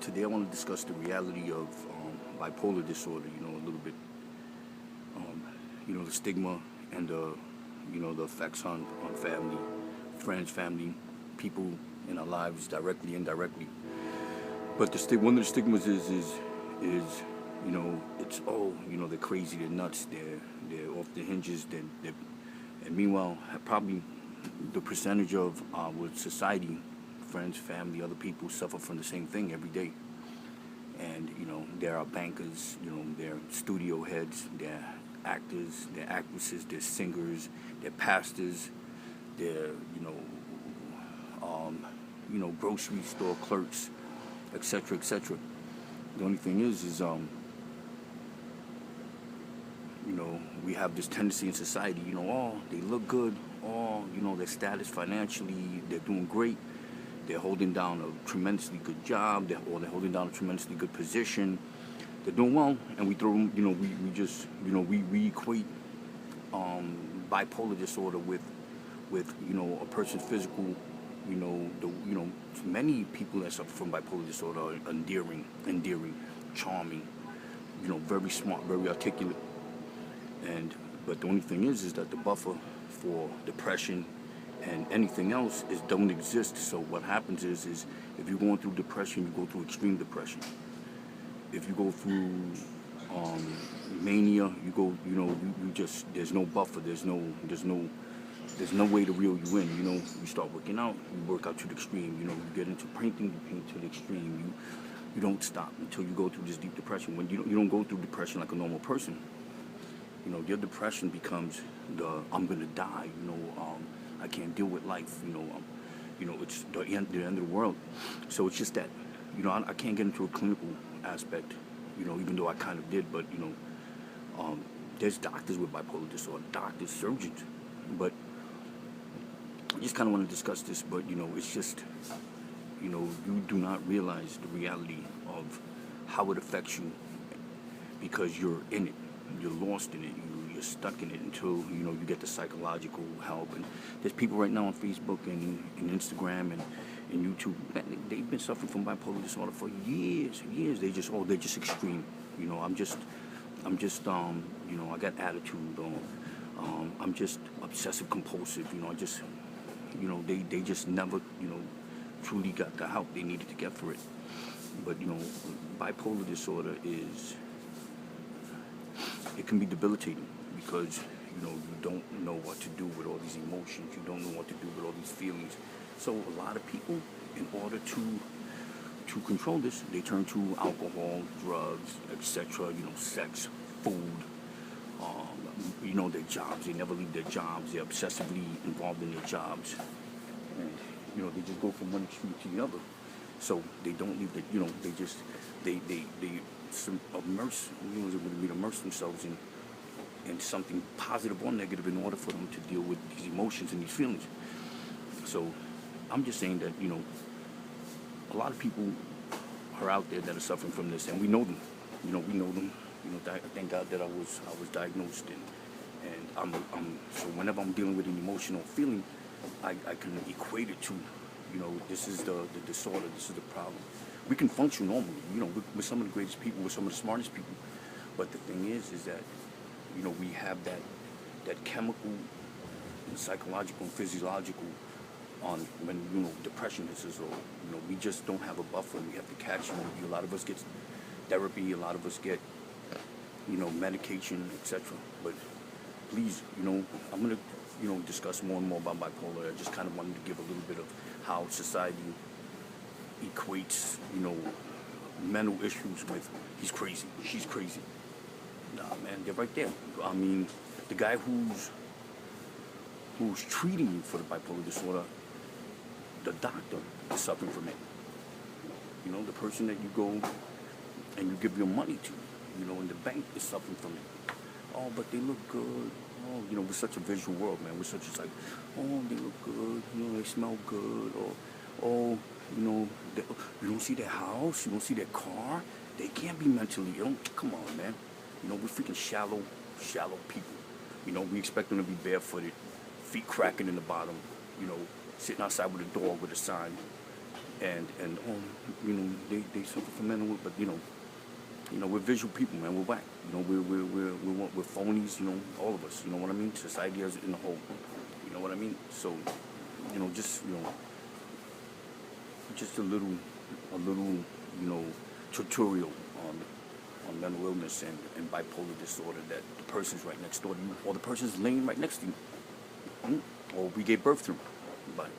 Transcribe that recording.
Today I want to discuss the reality of bipolar disorder. A little bit, the stigma and the effects on family, friends, family, people in our lives, directly, indirectly. But one of the stigmas is it's they're crazy, they're nuts, they're off the hinges, and meanwhile probably the percentage of with society, friends, family, other people suffer from the same thing every day. And there are bankers, they're studio heads, they're actors, they're actresses, they're singers, they're pastors, they're grocery store clerks, etc., etc. The only thing is we have this tendency in society, they look good, their status financially, they're doing great, they're holding down a tremendously good job, they're holding down a tremendously good position, they're doing well, and we throw them, we equate bipolar disorder with a person's physical, many people that suffer from bipolar disorder are endearing, charming, very smart, very articulate. But the only thing is that the buffer for depression and anything else don't exist. So what happens is if you're going through depression, you go through extreme depression. If you go through mania, you just there's no buffer. There's no way to reel you in. You start working out, you work out to the extreme. You get into painting, you paint to the extreme. You don't stop until you go through this deep depression. When you don't go through depression like a normal person. Your depression becomes I'm gonna die. I can't deal with life. It's the end of the world. So it's just that, I can't get into a clinical aspect. Even though I kind of did, but there's doctors with bipolar disorder, doctors, surgeons, but I just kind of want to discuss this. But it's just, you do not realize the reality of how it affects you because you're in it. You're lost in it. You're stuck in it until you get the psychological help. And there's people right now on Facebook and Instagram and YouTube. They've been suffering from bipolar disorder for years. They're just extreme. I'm just I got attitude. I'm just obsessive compulsive. They just never truly got the help they needed to get for it. But bipolar disorder it can be debilitating because you don't know what to do with all these emotions. You don't know what to do with all these feelings. So a lot of people, in order to control this, they turn to alcohol, drugs, etc. Sex, food. Their jobs. They never leave their jobs. They're obsessively involved in their jobs, and they just go from one extreme to the other. So they don't leave the. They just they immerse themselves in something positive or negative in order for them to deal with these emotions and these feelings. So I'm just saying that a lot of people are out there that are suffering from this, and we know them. We know them. Thank God that I was diagnosed, and I'm so whenever I'm dealing with an emotional feeling, I can equate it to this is the disorder. This is the problem. We can function normally, we're some of the greatest people, we're some of the smartest people. But the thing is that, we have that chemical, and psychological, and physiological on when, depression hits us, or, we just don't have a buffer and we have to catch it. A lot of us get therapy, a lot of us get, medication, etc. But please, I'm going to, discuss more and more about bipolar. I just kind of wanted to give a little bit of how society equates, mental issues with he's crazy, she's crazy. Nah, man, they're right there. I mean, the guy who's treating you for the bipolar disorder, the doctor is suffering from it. The person that you go and you give your money to, in the bank is suffering from it. Oh, but they look good. Oh, we're such a visual world, man. We're such like, oh, they look good. They smell good. Or, you don't see their house, you don't see their car. They can't be mentally ill. Come on, man. We're freaking shallow people. We expect them to be barefooted, feet cracking in the bottom, sitting outside with a dog with a sign. and they suffer from mental, but we're visual people, man. We're whack. We're phonies. All of us. You know what I mean? Society as in a whole. You know what I mean? So, just a little, tutorial on mental illness and bipolar disorder, that the person's right next door to you, or the person's laying right next to you, or we gave birth to them. Bye.